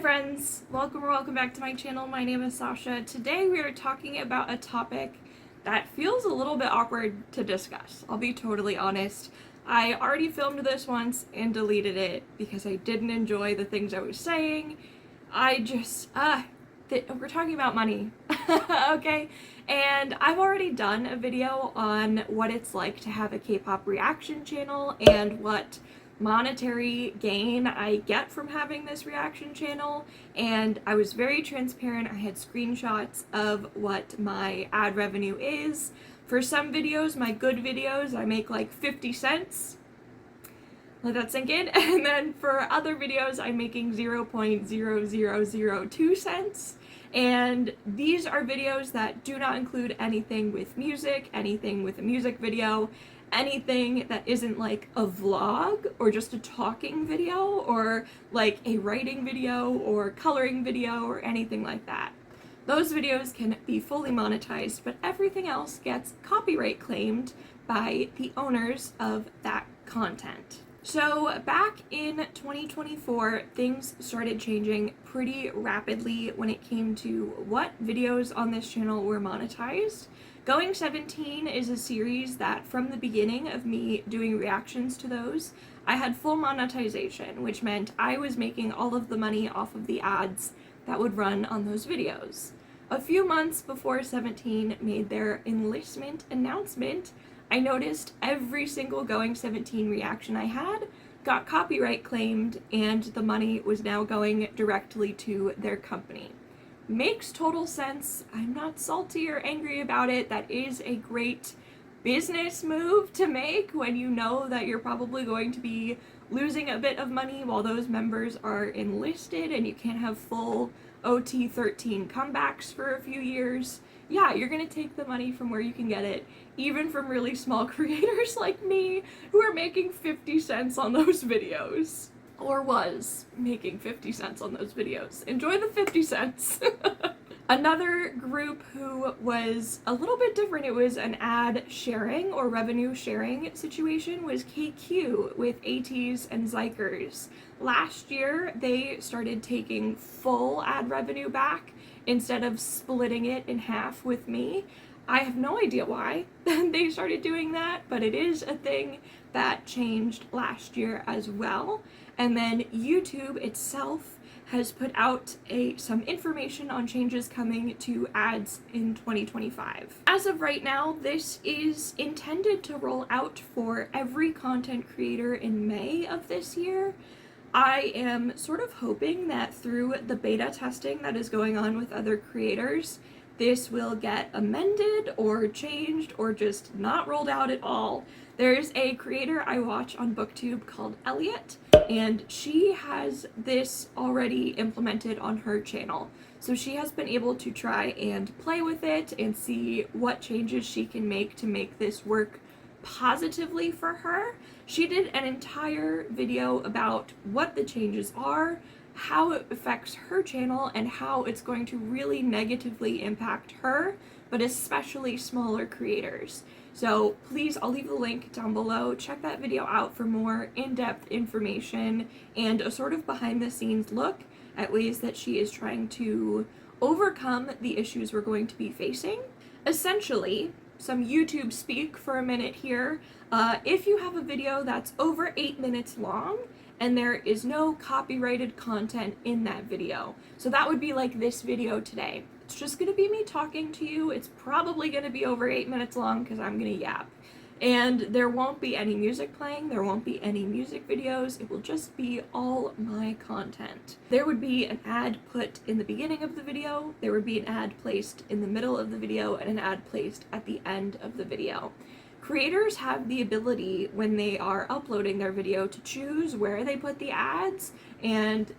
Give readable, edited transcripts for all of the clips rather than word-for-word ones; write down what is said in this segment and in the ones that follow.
friends, welcome or welcome back to my channel. My name is Sasha. Today we are talking about a topic that feels a little bit awkward to discuss. I'll be totally honest. I already filmed this once and deleted it because I didn't enjoy the things I was saying. We're talking about money, okay? And I've already done a video on what it's like to have a K-pop reaction channel and what monetary gain I get from having this reaction channel, and I was very transparent. I had screenshots of what my ad revenue is. For some videos, my good videos, I make like 50 cents. Let that sink in. And then for other videos, I'm making 0.0002 cents. And these are videos that do not include anything with music, anything with a music video, anything that isn't like a vlog or just a talking video or like a writing video or coloring video or anything like that. Those videos can be fully monetized, but everything else gets copyright claimed by the owners of that content. So back in 2024, things started changing pretty rapidly when it came to what videos on this channel were monetized. Going 17 is a series that from the beginning of me doing reactions to those, I had full monetization, which meant I was making all of the money off of the ads that would run on those videos. A few months before 17 made their enlistment announcement, I noticed every single Going 17 reaction I had got copyright claimed, and the money was now going directly to their company. Makes total sense. I'm not salty or angry about it. That is a great business move to make when you know that you're probably going to be losing a bit of money while those members are enlisted and you can't have full OT13 comebacks for a few years. Yeah, you're gonna take the money from where you can get it, even from really small creators like me who are making 50 cents on those videos. Or was making 50 cents on those videos. Enjoy the 50 cents. Another group who was a little bit different, it was an ad sharing or revenue sharing situation, was KQ with ATEEZ and Zykers. Last year, they started taking full ad revenue back instead of splitting it in half with me. I have no idea why they started doing that, but it is a thing that changed last year as well. And then YouTube itself has put out some information on changes coming to ads in 2025. As of right now, this is intended to roll out for every content creator in May of this year. I am sort of hoping that through the beta testing that is going on with other creators, this will get amended or changed or just not rolled out at all. There's a creator I watch on BookTube called Elliot, and she has this already implemented on her channel. So she has been able to try and play with it and see what changes she can make to make this work positively for her. She did an entire video about what the changes are, how it affects her channel, and how it's going to really negatively impact her, but especially smaller creators. So please, I'll leave the link down below. Check that video out for more in-depth information and a sort of behind-the-scenes look at ways that she is trying to overcome the issues we're going to be facing. Essentially, some YouTube speak for a minute here. If you have a video that's over 8 minutes long, and there is no copyrighted content in that video. So that would be like this video today. It's just gonna be me talking to you. It's probably gonna be over 8 minutes long because I'm gonna yap. And there won't be any music playing, there won't be any music videos, it will just be all my content. There would be an ad put in the beginning of the video, there would be an ad placed in the middle of the video, and an ad placed at the end of the video. Creators have the ability when they are uploading their video to choose where they put the ads, and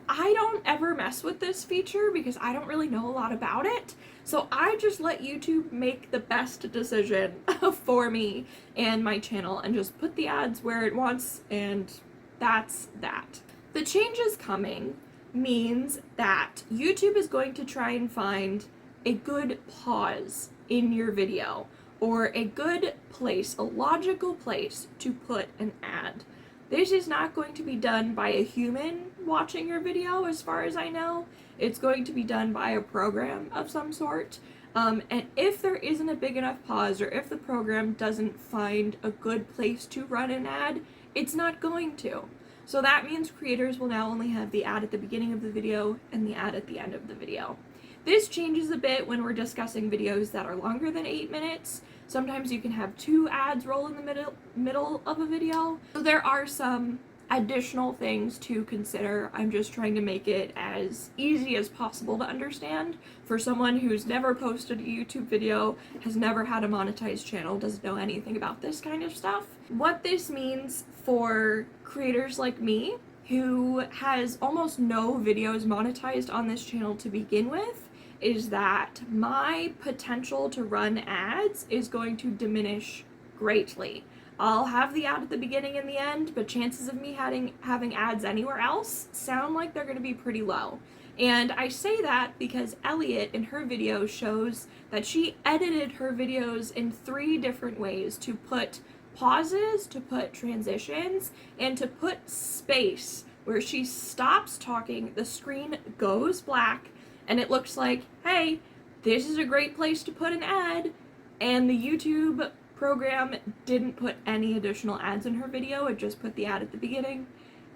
I don't ever mess with this feature because I don't really know a lot about it. So I just let YouTube make the best decision for me and my channel and just put the ads where it wants, and that's that. The changes coming means that YouTube is going to try and find a good pause in your video, or a good place, a logical place to put an ad. This is not going to be done by a human watching your video, as far as I know. It's going to be done by a program of some sort. And if there isn't a big enough pause, or if the program doesn't find a good place to run an ad, it's not going to. So that means creators will now only have the ad at the beginning of the video and the ad at the end of the video. This changes a bit when we're discussing videos that are longer than 8 minutes. Sometimes you can have 2 ads roll in the middle of a video. So there are some additional things to consider. I'm just trying to make it as easy as possible to understand for someone who's never posted a YouTube video, has never had a monetized channel, doesn't know anything about this kind of stuff. What this means for creators like me, who has almost no videos monetized on this channel to begin with, is that my potential to run ads is going to diminish greatly. I'll have the ad at the beginning and the end, but chances of me having ads anywhere else sound like they're going to be pretty low. And I say that because Elliot in her video shows that she edited her videos in 3 different ways: to put pauses, to put transitions, and to put space. Where she stops talking, the screen goes black, and it looks like, hey, this is a great place to put an ad, and the YouTube program didn't put any additional ads in her video. It just put the ad at the beginning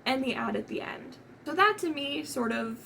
and the ad at the end. So that to me sort of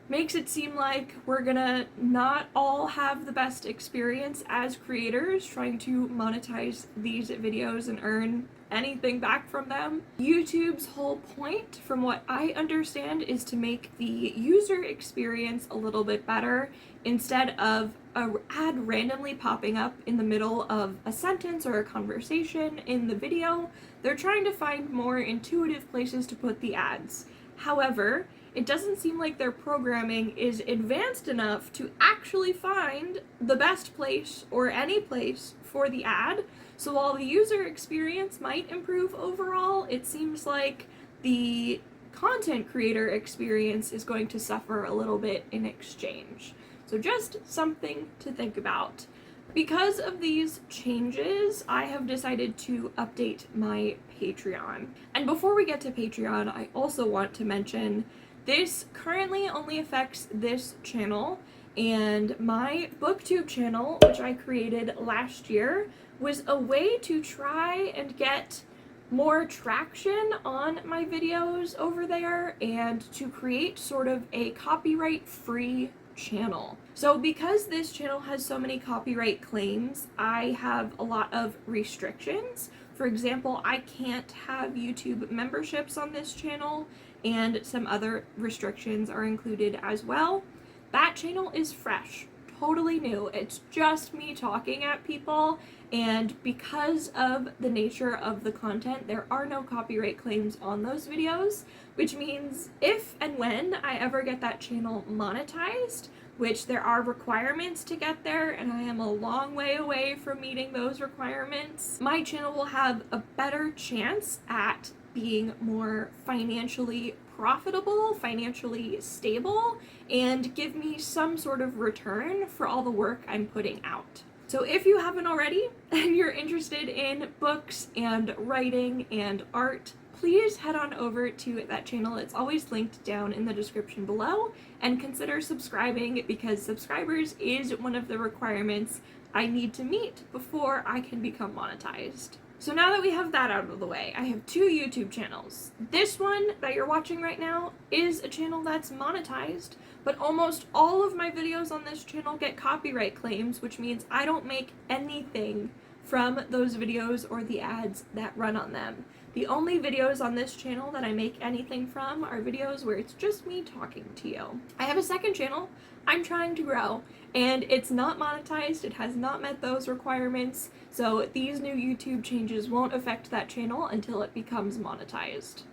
makes it seem like we're gonna not all have the best experience as creators trying to monetize these videos and earn anything back from them. YouTube's whole point, from what I understand, is to make the user experience a little bit better. Instead of an ad randomly popping up in the middle of a sentence or a conversation in the video, they're trying to find more intuitive places to put the ads. However, it doesn't seem like their programming is advanced enough to actually find the best place or any place for the ad. So while the user experience might improve overall, it seems like the content creator experience is going to suffer a little bit in exchange. So just something to think about. Because of these changes, I have decided to update my Patreon. And before we get to Patreon, I also want to mention this currently only affects this channel, and my BookTube channel, which I created last year, was a way to try and get more traction on my videos over there and to create sort of a copyright-free channel. So because this channel has so many copyright claims, I have a lot of restrictions. For example, I can't have YouTube memberships on this channel, and some other restrictions are included as well. That channel is fresh, totally new. It's just me talking at people, and because of the nature of the content, there are no copyright claims on those videos, which means if and when I ever get that channel monetized, which there are requirements to get there, and I am a long way away from meeting those requirements, my channel will have a better chance at being more financially profitable, financially stable, and give me some sort of return for all the work I'm putting out. So if you haven't already, and you're interested in books and writing and art, please head on over to that channel. It's always linked down in the description below, and consider subscribing, because subscribers is one of the requirements I need to meet before I can become monetized. So now that we have that out of the way, I have 2 YouTube channels. This one that you're watching right now is a channel that's monetized, but almost all of my videos on this channel get copyright claims, which means I don't make anything from those videos or the ads that run on them. The only videos on this channel that I make anything from are videos where it's just me talking to you. I have a second channel I'm trying to grow, and it's not monetized. It has not met those requirements, so these new YouTube changes won't affect that channel until it becomes monetized.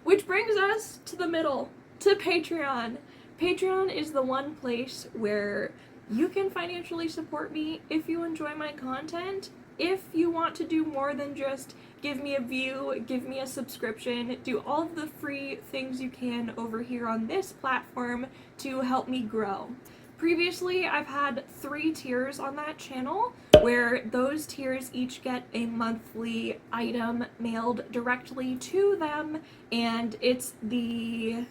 Which brings us to the middle, to Patreon. Patreon is the one place where you can financially support me if you enjoy my content. If you want to do more than just give me a view, give me a subscription, do all of the free things you can over here on this platform to help me grow. Previously, I've had 3 tiers on that channel, where those tiers each get a monthly item mailed directly to them, and it's the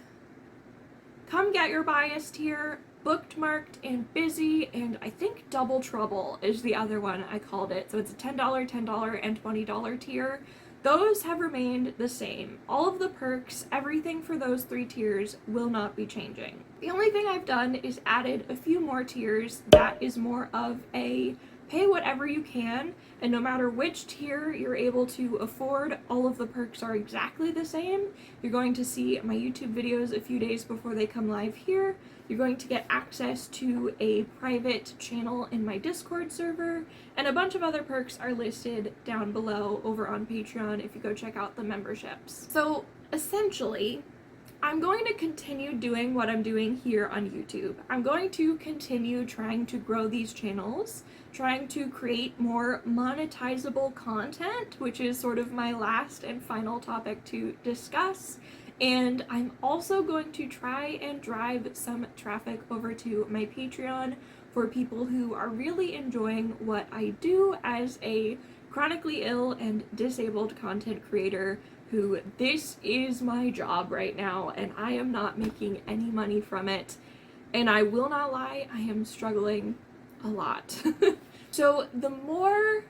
Come Get Your Bias tier, Bookmarked and Busy, and I think Double Trouble is the other one I called it. So it's a $10, $10, and $20 tier. Those have remained the same. All of the perks, everything for those 3 tiers will not be changing. The only thing I've done is added a few more tiers that is more of a pay whatever you can, and no matter which tier you're able to afford, all of the perks are exactly the same. You're going to see my YouTube videos a few days before they come live here. You're going to get access to a private channel in my Discord server, and a bunch of other perks are listed down below over on Patreon if you go check out the memberships. So essentially, I'm going to continue doing what I'm doing here on YouTube. I'm going to continue trying to grow these channels, trying to create more monetizable content, which is sort of my last and final topic to discuss. And I'm also going to try and drive some traffic over to my Patreon for people who are really enjoying what I do as a chronically ill and disabled content creator who this is my job right now and I am not making any money from it. And I will not lie, I am struggling a lot. So the more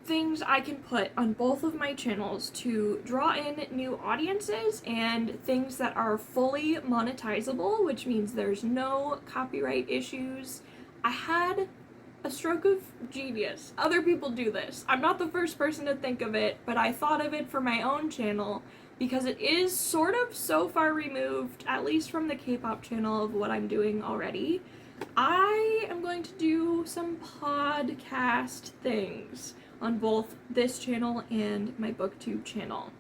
things I can put on both of my channels to draw in new audiences and things that are fully monetizable, which means there's no copyright issues. I had a stroke of genius. Other people do this. I'm not the first person to think of it, but I thought of it for my own channel because it is sort of so far removed, at least from the K-pop channel, of what I'm doing already. I am going to do some podcast things on both this channel and my BookTube channel.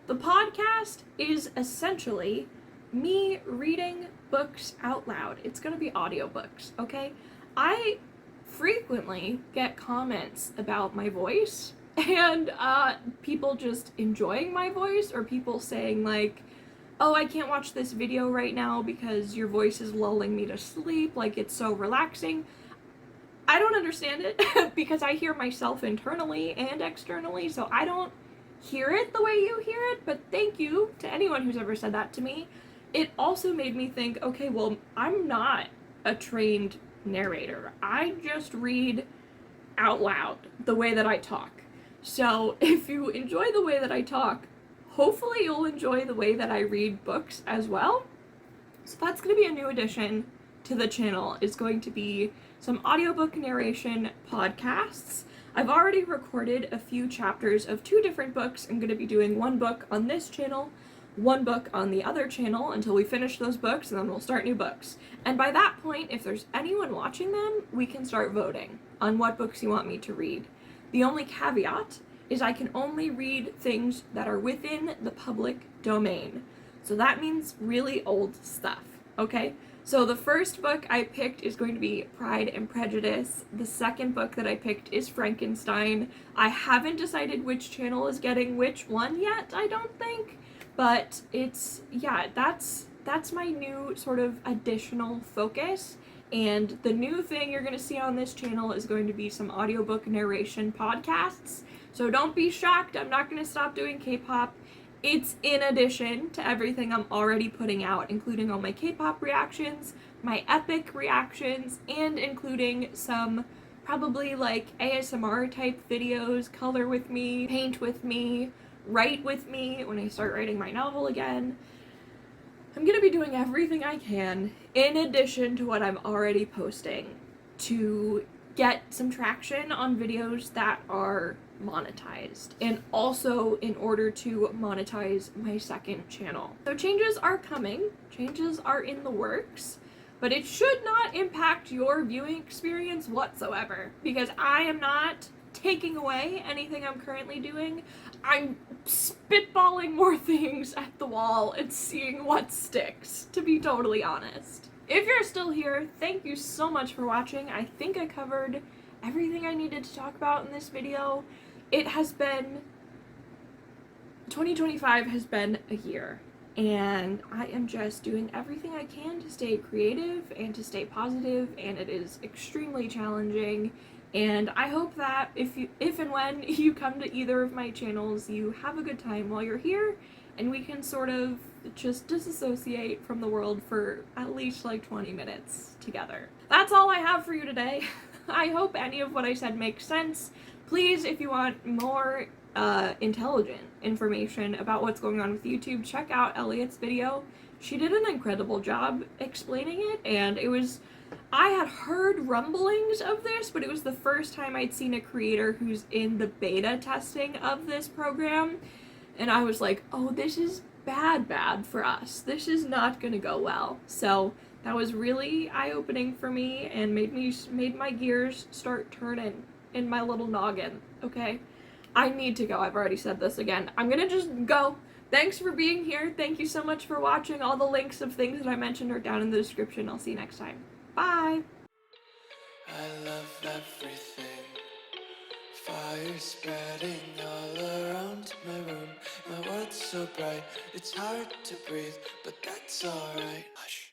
The podcast is essentially me reading books out loud. It's gonna be audiobooks, okay? I frequently get comments about my voice and people just enjoying my voice, or people saying like, oh, I can't watch this video right now because your voice is lulling me to sleep, like it's so relaxing. I don't understand it because I hear myself internally and externally, so I don't hear it the way you hear it, but thank you to anyone who's ever said that to me. It also made me think, okay, well, I'm not a trained narrator. I just read out loud the way that I talk. So if you enjoy the way that I talk, hopefully you'll enjoy the way that I read books as well. So that's going to be a new addition to the channel, is going to be some audiobook narration podcasts. I've already recorded a few chapters of 2 different books. I'm going to be doing 1 book on this channel, 1 book on the other channel until we finish those books, and then we'll start new books. And by that point, if there's anyone watching them, we can start voting on what books you want me to read. The only caveat is I can only read things that are within the public domain. So that means really old stuff, okay? So the first book I picked is going to be Pride and Prejudice. The second book that I picked is Frankenstein. I haven't decided which channel is getting which one yet, I don't think. But it's, yeah, that's my new sort of additional focus. And the new thing you're going to see on this channel is going to be some audiobook narration podcasts. So don't be shocked, I'm not going to stop doing K-pop. It's in addition to everything I'm already putting out, including all my Kpop reactions, my epic reactions, and including some probably like ASMR type videos, color with me, paint with me, write with me when I start writing my novel again. I'm gonna be doing everything I can in addition to what I'm already posting to get some traction on videos that are monetized, and also in order to monetize my second channel. So changes are coming, changes are in the works, but it should not impact your viewing experience whatsoever, because I am not taking away anything I'm currently doing. I'm spitballing more things at the wall and seeing what sticks, to be totally honest. If you're still here, thank you so much for watching. I think I covered everything I needed to talk about in this video. It has been, 2025 has been a year, and I am just doing everything I can to stay creative and to stay positive, and it is extremely challenging. And I hope that if and when you come to either of my channels, you have a good time while you're here, and we can sort of just disassociate from the world for at least like 20 minutes together. That's all I have for you today. I hope any of what I said makes sense. Please, if you want more intelligent information about what's going on with YouTube, check out Elliot's video. She did an incredible job explaining it, and I had heard rumblings of this, but it was the first time I'd seen a creator who's in the beta testing of this program, and I was like, oh, this is bad for us. This is not gonna go well. So that was really eye-opening for me and made my gears start turning in my little noggin, okay? I need to go. I've already said this again. I'm gonna just go. Thanks for being here. Thank you so much for watching. All the links of things that I mentioned are down in the description. I'll see you next time. Bye! I love everything. Fire spreading all around my room. My world's so bright, it's hard to breathe, but that's alright. Hush.